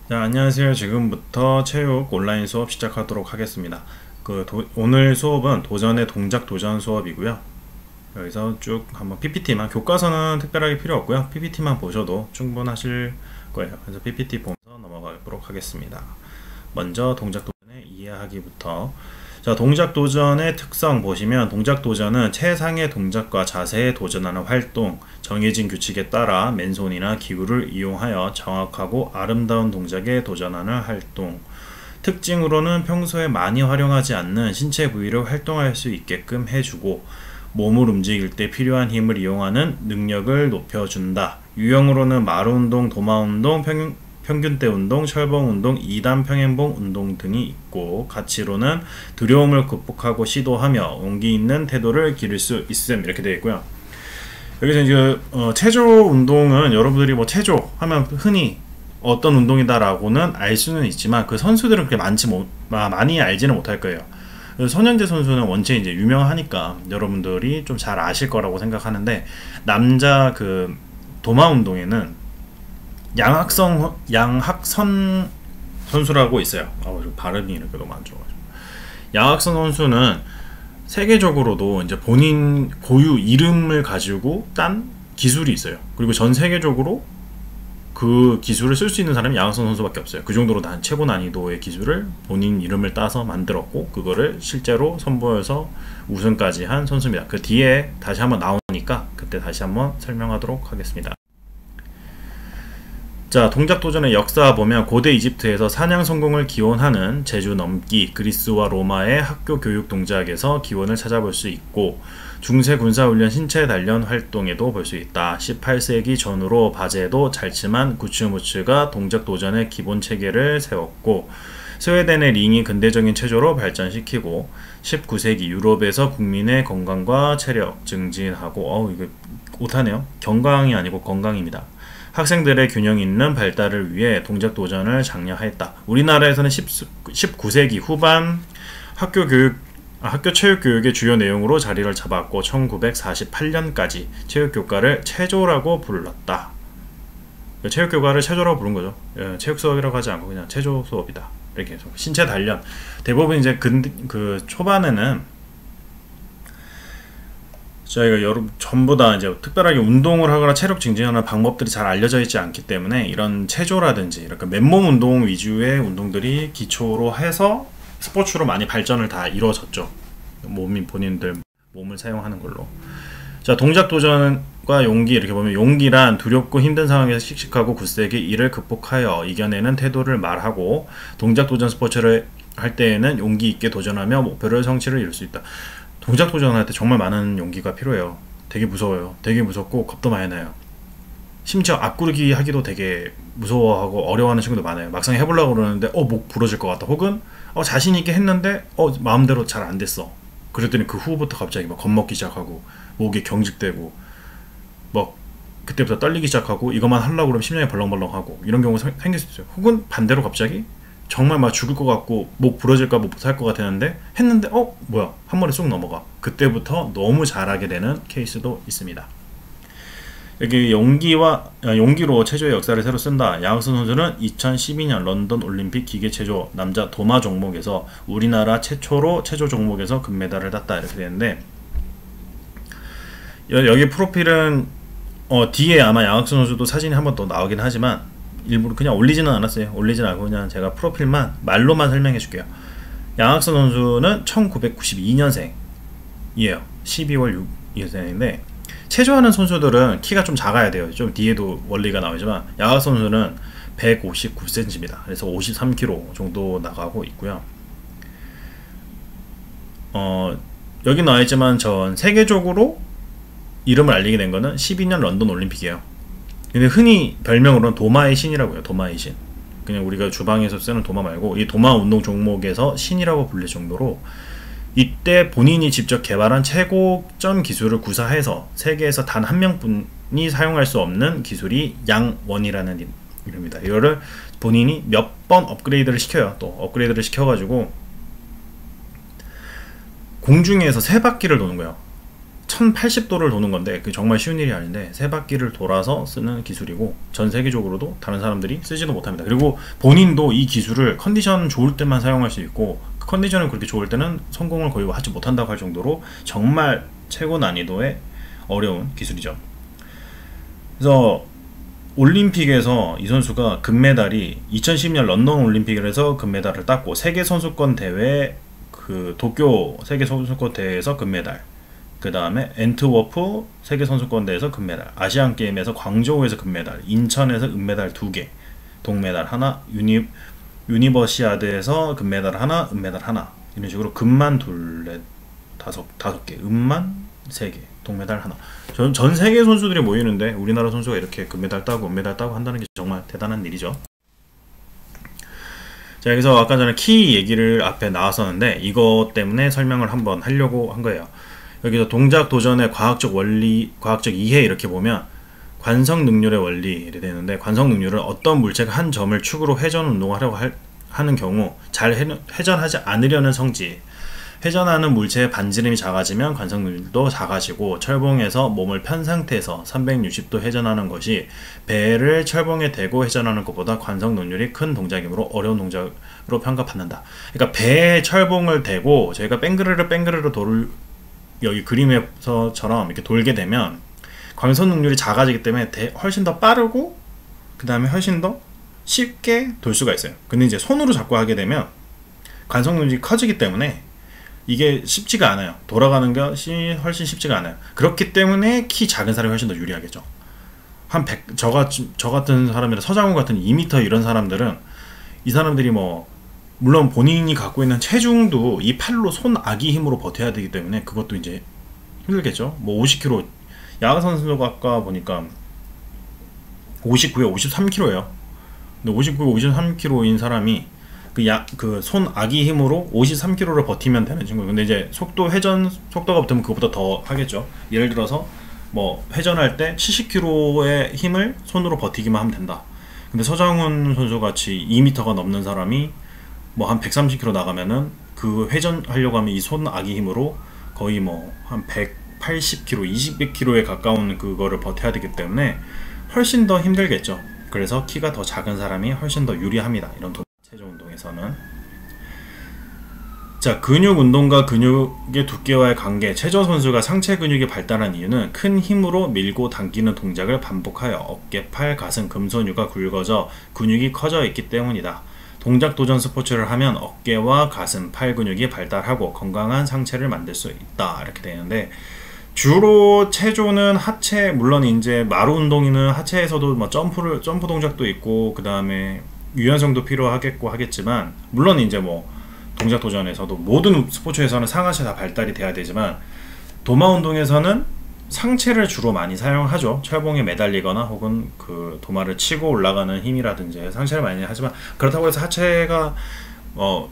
자, 안녕하세요. 지금부터 체육 온라인 수업 시작하도록 하겠습니다. 오늘 수업은 도전의 동작 도전 수업이고요. 여기서 쭉 한번 PPT만, 교과서는 특별하게 필요 없고요. PPT만 보셔도 충분하실 거예요. 그래서 PPT 보면서 넘어가도록 하겠습니다. 먼저 동작 도전의 이해하기부터. 자, 동작 도전의 특성 보시면 동작 도전은 최상의 동작과 자세에 도전하는 활동, 정해진 규칙에 따라 맨손이나 기구를 이용하여 정확하고 아름다운 동작에 도전하는 활동. 특징으로는 평소에 많이 활용하지 않는 신체 부위를 활동할 수 있게끔 해주고 몸을 움직일 때 필요한 힘을 이용하는 능력을 높여준다. 유형으로는 마루운동, 도마운동, 평균대 운동, 철봉 운동, 2단 평행봉 운동 등이 있고, 가치로는 두려움을 극복하고 시도하며 용기 있는 태도를 기를 수 있음, 이렇게 되어 있고요. 여기서 이제 체조 운동은 여러분들이 뭐 체조 하면 흔히 어떤 운동이다라고는 알 수는 있지만 그 선수들은 그렇게 많이 알지는 못할 거예요. 손현재 선수는 원체 이제 유명하니까 여러분들이 좀 잘 아실 거라고 생각하는데, 남자 그 도마 운동에는 양학선 선수라고 있어요. 발음이 이렇게 너무 안 좋아가지고. 양학선 선수는 세계적으로도 이제 본인 고유 이름을 가지고 딴 기술이 있어요. 그리고 전 세계적으로 그 기술을 쓸 수 있는 사람이 양학선 선수밖에 없어요. 그 정도로 최고 난이도의 기술을 본인 이름을 따서 만들었고, 그거를 실제로 선보여서 우승까지 한 선수입니다. 그 뒤에 다시 한번 나오니까 그때 다시 한번 설명하도록 하겠습니다. 자, 동작 도전의 역사 보면 고대 이집트에서 사냥 성공을 기원하는 제주 넘기, 그리스와 로마의 학교 교육 동작에서 기원을 찾아볼 수 있고, 중세 군사훈련 신체 단련 활동에도 볼 수 있다. 18세기 전후로 바제도, 잘츠만, 구츠무츠가 동작 도전의 기본 체계를 세웠고, 스웨덴의 링이 근대적인 체조로 발전시키고, 19세기 유럽에서 국민의 건강과 체력 증진하고, 이거 오타네요. 건강이 아니고 건강입니다. 학생들의 균형 있는 발달을 위해 동작 도전을 장려했다. 우리나라에서는 19세기 후반 학교 체육 교육의 주요 내용으로 자리를 잡았고, 1948년까지 체육 교과를 체조라고 불렀다. 체육 교과를 체조라고 부른 거죠. 체육 수업이라고 하지 않고 그냥 체조 수업이다. 이렇게 해서 신체 단련. 대부분 이제 그 초반에는 저희가 전부 다 이제 특별하게 운동을 하거나 체력 증진하는 방법들이 잘 알려져 있지 않기 때문에 이런 체조라든지 이렇게 맨몸 운동 위주의 운동들이 기초로 해서 스포츠로 많이 발전을 다 이루어졌죠. 본인들 몸을 사용하는 걸로. 자, 동작 도전과 용기, 이렇게 보면 용기란 두렵고 힘든 상황에서 씩씩하고 굳세게 이를 극복하여 이겨내는 태도를 말하고, 동작 도전 스포츠를 할 때에는 용기 있게 도전하며 목표를 성취를 이룰 수 있다. 동작 도전할 때 정말 많은 용기가 필요해요. 되게 무서워요. 되게 무섭고 겁도 많이 나요. 심지어 앞구르기 하기도 되게 무서워하고 어려워하는 친구도 많아요. 막상 해보려고 그러는데 목 부러질 것 같다. 혹은 자신 있게 했는데 마음대로 잘 안 됐어. 그랬더니 그 후부터 갑자기 막 겁먹기 시작하고 목이 경직되고 막 그때부터 떨리기 시작하고 이것만 하려고 그러면 심장이 벌렁벌렁하고 이런 경우가 생길 수 있어요. 혹은 반대로 갑자기 정말 막 죽을 것 같고 목 부러질까 못 살 것 같았는데 했는데 뭐야, 한 번에 쏙 넘어가. 그때부터 너무 잘하게 되는 케이스도 있습니다. 여기 용기로 체조의 역사를 새로 쓴다. 양학선 선수는 2012년 런던 올림픽 기계체조 남자 도마 종목에서 우리나라 최초로 체조 종목에서 금메달을 땄다. 이렇게 되는데, 여기 프로필은 뒤에 아마 양학선 선수도 사진이 한 번 더 나오긴 하지만 일부러 그냥 올리지는 않았어요. 올리진 않고 그냥 제가 프로필만 말로만 설명해 줄게요. 양학선 선수는 1992년생이에요. 12월 6일생인데 체조하는 선수들은 키가 좀 작아야 돼요. 좀 뒤에도 원리가 나오지만 양학선 선수는 159cm입니다. 그래서 53kg 정도 나가고 있고요. 여기 나와있지만 전 세계적으로 이름을 알리게 된 거는 12년 런던 올림픽이에요. 근데 흔히 별명으로는 도마의 신이라고 해요. 도마의 신. 그냥 우리가 주방에서 쓰는 도마 말고 이 도마 운동 종목에서 신이라고 불릴 정도로, 이때 본인이 직접 개발한 최고점 기술을 구사해서 세계에서 단 한 명뿐이 사용할 수 없는 기술이 양원이라는 이름입니다. 이거를 본인이 몇 번 업그레이드를 시켜요. 또 업그레이드를 시켜가지고 공중에서 3바퀴를 도는 거예요. 1080도를 도는 건데 그 정말 쉬운 일이 아닌데 세 바퀴를 돌아서 쓰는 기술이고 전 세계적으로도 다른 사람들이 쓰지도 못합니다. 그리고 본인도 이 기술을 컨디션 좋을 때만 사용할 수 있고 그 컨디션이 그렇게 좋을 때는 성공을 거의 하지 못한다고 할 정도로 정말 최고 난이도의 어려운 기술이죠. 그래서 올림픽에서 이 선수가 금메달이 2010년 런던 올림픽에서 금메달을 땄고 세계선수권 대회 그 도쿄 세계선수권 대회에서 금메달, 그 다음에 엔트워프 세계선수권 대회에서 금메달, 아시안게임에서 광저우에서 금메달, 인천에서 은메달 2개, 동메달 하나, 유니버시아드에서 금메달 하나, 은메달 하나, 이런 식으로 금만 둘, 다섯 개, 은만 3개, 동메달 하나. 전 세계 선수들이 모이는데 우리나라 선수가 이렇게 금메달 따고 은메달 따고 한다는 게 정말 대단한 일이죠. 자, 여기서 아까 전에 키 얘기를 앞에 나왔었는데 이것 때문에 설명을 한번 하려고 한 거예요. 여기서 동작 도전의 과학적 원리, 과학적 이해 이렇게 보면 관성 능률의 원리이 되는데, 관성 능률은 어떤 물체가 한 점을 축으로 회전 운동하려고 하는 경우 잘 회전하지 않으려는 성질, 회전하는 물체의 반지름이 작아지면 관성 능률도 작아지고, 철봉에서 몸을 편 상태에서 360도 회전하는 것이 배를 철봉에 대고 회전하는 것보다 관성 능률이 큰 동작이므로 어려운 동작으로 평가받는다. 그러니까 배에 철봉을 대고 저희가 뺑그르르 여기 그림에서처럼 이렇게 돌게 되면 관성 능률이 작아지기 때문에 훨씬 더 빠르고 그 다음에 훨씬 더 쉽게 돌 수가 있어요. 근데 이제 손으로 잡고 하게 되면 관성 능률이 커지기 때문에 이게 쉽지가 않아요. 돌아가는 것이 훨씬 쉽지가 않아요. 그렇기 때문에 키 작은 사람이 훨씬 더 유리하겠죠. 한 100, 저 같은 사람이나 서장훈 같은 2m 이런 사람들은, 이 사람들이 물론 본인이 갖고 있는 체중도 이 팔로 손 아기 힘으로 버텨야 되기 때문에 그것도 이제 힘들겠죠. 50kg, 야구 선수가 아까 보니까 59에 53kg예요. 근데 59에 53kg인 사람이 그 손 아기 힘으로 53kg를 버티면 되는 친구예요. 근데 이제 회전 속도가 붙으면 그것보다 더 하겠죠. 예를 들어서 회전할 때 70kg의 힘을 손으로 버티기만 하면 된다. 근데 서장훈 선수 같이 2m가 넘는 사람이 한 130kg 나가면은 그 회전하려고 하면 이 손 아기 힘으로 거의 한 180kg, 200kg에 가까운 그거를 버텨야 되기 때문에 훨씬 더 힘들겠죠. 그래서 키가 더 작은 사람이 훨씬 더 유리합니다. 이런 체조 운동에서는. 자, 근육 운동과 근육의 두께와의 관계. 체조 선수가 상체 근육이 발달한 이유는 큰 힘으로 밀고 당기는 동작을 반복하여 어깨, 팔, 가슴, 금손유가 굵어져 근육이 커져 있기 때문이다. 동작 도전 스포츠를 하면 어깨와 가슴, 팔 근육이 발달하고 건강한 상체를 만들 수 있다. 이렇게 되는데, 주로 체조는 하체, 물론 이제 마루 운동이는 하체에서도 점프 동작도 있고 그 다음에 유연성도 필요하겠고 하겠지만, 물론 이제 동작 도전에서도 모든 스포츠에서는 상하체 다 발달이 돼야 되지만, 도마 운동에서는 상체를 주로 많이 사용하죠. 철봉에 매달리거나 혹은 그 도마를 치고 올라가는 힘이라든지 상체를 많이 하지만, 그렇다고 해서 하체가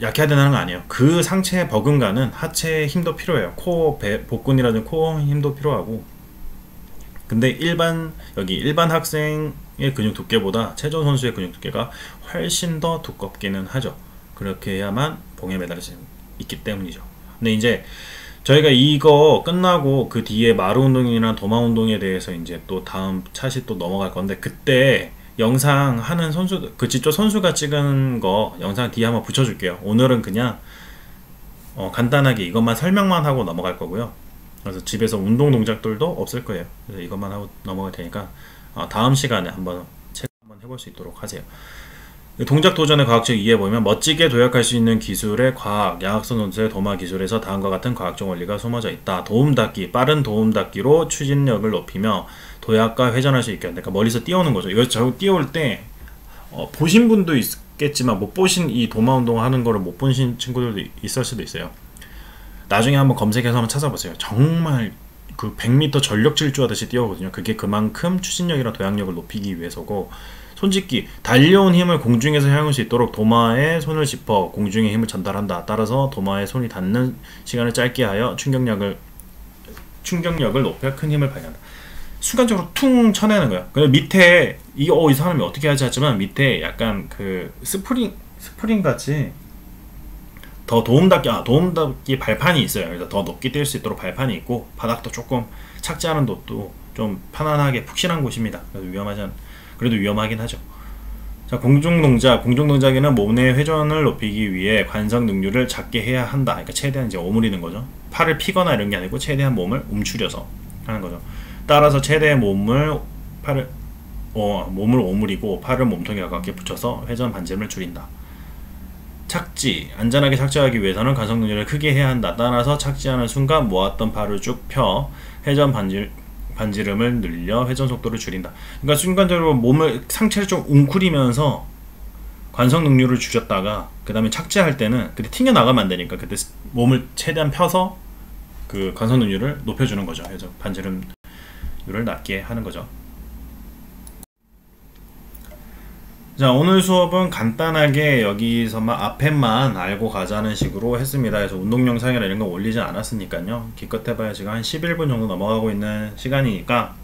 약해야 되는 건 아니에요. 그 상체에 버금가는 하체의 힘도 필요해요. 복근이라든지 코어 힘도 필요하고. 근데 일반 학생의 근육 두께보다 체조 선수의 근육 두께가 훨씬 더 두껍기는 하죠. 그렇게 해야만 봉에 매달릴 수 있기 때문이죠. 근데 이제 저희가 이거 끝나고 그 뒤에 마루 운동이나 도마 운동에 대해서 이제 또 다음 차시 또 넘어갈 건데, 그때 영상 하는 직접 선수가 찍은 거 영상 뒤에 한번 붙여줄게요. 오늘은 그냥 간단하게 이것만 설명만 하고 넘어갈 거고요. 그래서 집에서 운동 동작들도 없을 거예요. 그래서 이것만 하고 넘어갈 테니까 다음 시간에 한번 체크 한번 해볼 수 있도록 하세요. 동작 도전의 과학적 이해 보면 멋지게 도약할 수 있는 기술의 과학, 양학선 선수의 도마 기술에서 다음과 같은 과학적 원리가 숨어져 있다. 도움닫기, 빠른 도움닫기로 추진력을 높이며 도약과 회전할 수 있게 한다. 그러니까 멀리서 뛰어오는 거죠. 이거 저 뛰어올 때 보신 분도 있겠지만 못 보신, 이 도마 운동 하는 거를 못 보신 친구들도 있을 수도 있어요. 나중에 한번 검색해서 한번 찾아보세요. 정말 그 100m 전력 질주하듯이 뛰어오거든요. 그게 그만큼 추진력이랑 도약력을 높이기 위해서고, 손짓기, 달려온 힘을 공중에서 향할 수 있도록 도마에 손을 짚어 공중에 힘을 전달한다. 따라서 도마에 손이 닿는 시간을 짧게 하여 충격력을 높여 큰 힘을 발휘한다. 순간적으로 퉁 쳐내는 거야. 근데 밑에 이 사람이 어떻게 하지 하지만 밑에 약간 그 스프링 같이 더 도움닫기 발판이 있어요. 그래서 더 높게 뛸 수 있도록 발판이 있고, 바닥도 조금 착지하는 곳도 좀 편안하게 푹신한 곳입니다. 그래서 그래도 위험하긴 하죠. 자, 공중동작에는 몸의 회전을 높이기 위해 관성 능률을 작게 해야 한다. 그러니까 최대한 이제 오므리는 거죠. 팔을 피거나 이런 게 아니고 최대한 몸을 움츠려서 하는 거죠. 따라서 최대의 몸을 오므리고 팔을 몸통에 가깝게 붙여서 회전 반지름을 줄인다. 착지, 안전하게 착지하기 위해서는 관성 능률을 크게 해야 한다. 따라서 착지하는 순간 모았던 팔을 쭉 펴 회전 반지름을 늘려 회전 속도를 줄인다. 그러니까 순간적으로 상체를 좀 웅크리면서 관성 능률을 줄였다가 그 다음에 착지할 때는 그때 튕겨 나가면 안 되니까 그때 몸을 최대한 펴서 그 관성 능률을 높여주는 거죠. 회전 반지름률을 낮게 하는 거죠. 자, 오늘 수업은 간단하게 여기서만 앞에만 알고 가자는 식으로 했습니다. 그래서 운동 영상이나 이런 거 올리지 않았으니까요. 기껏 해봐야 지금 한 11분 정도 넘어가고 있는 시간이니까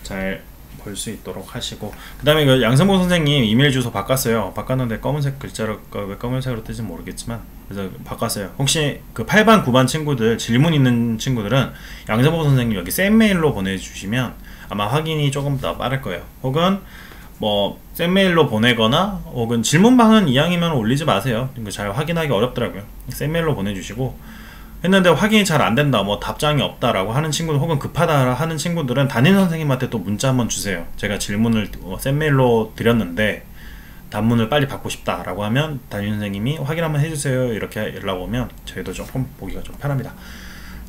잘 볼 수 있도록 하시고, 그 다음에 그 양성복 선생님 이메일 주소 바꿨어요. 바꿨는데 검은색 글자로 왜 검은색으로 뜨지 모르겠지만 그래서 바꿨어요. 혹시 그 8반 9반 친구들 질문 있는 친구들은 양성복 선생님 여기 쌤 메일로 보내주시면 아마 확인이 조금 더 빠를 거예요. 혹은 뭐 쌤메일로 보내거나 혹은 질문방은 이왕이면 올리지 마세요. 잘 확인하기 어렵더라고요. 쌤메일로 보내주시고, 했는데 확인이 잘 안된다, 뭐 답장이 없다라고 하는 친구들, 혹은 급하다 하는 친구들은 담임 선생님한테 또 문자 한번 주세요. 제가 질문을 쌤메일로 드렸는데 답문을 빨리 받고 싶다 라고 하면 담임 선생님이 확인 한번 해주세요 이렇게 연락 오면 저희도 조금 보기가 좀 편합니다.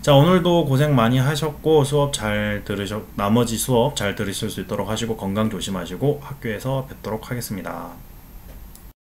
자, 오늘도 고생 많이 하셨고 나머지 수업 잘 들으실 수 있도록 하시고 건강 조심하시고 학교에서 뵙도록 하겠습니다.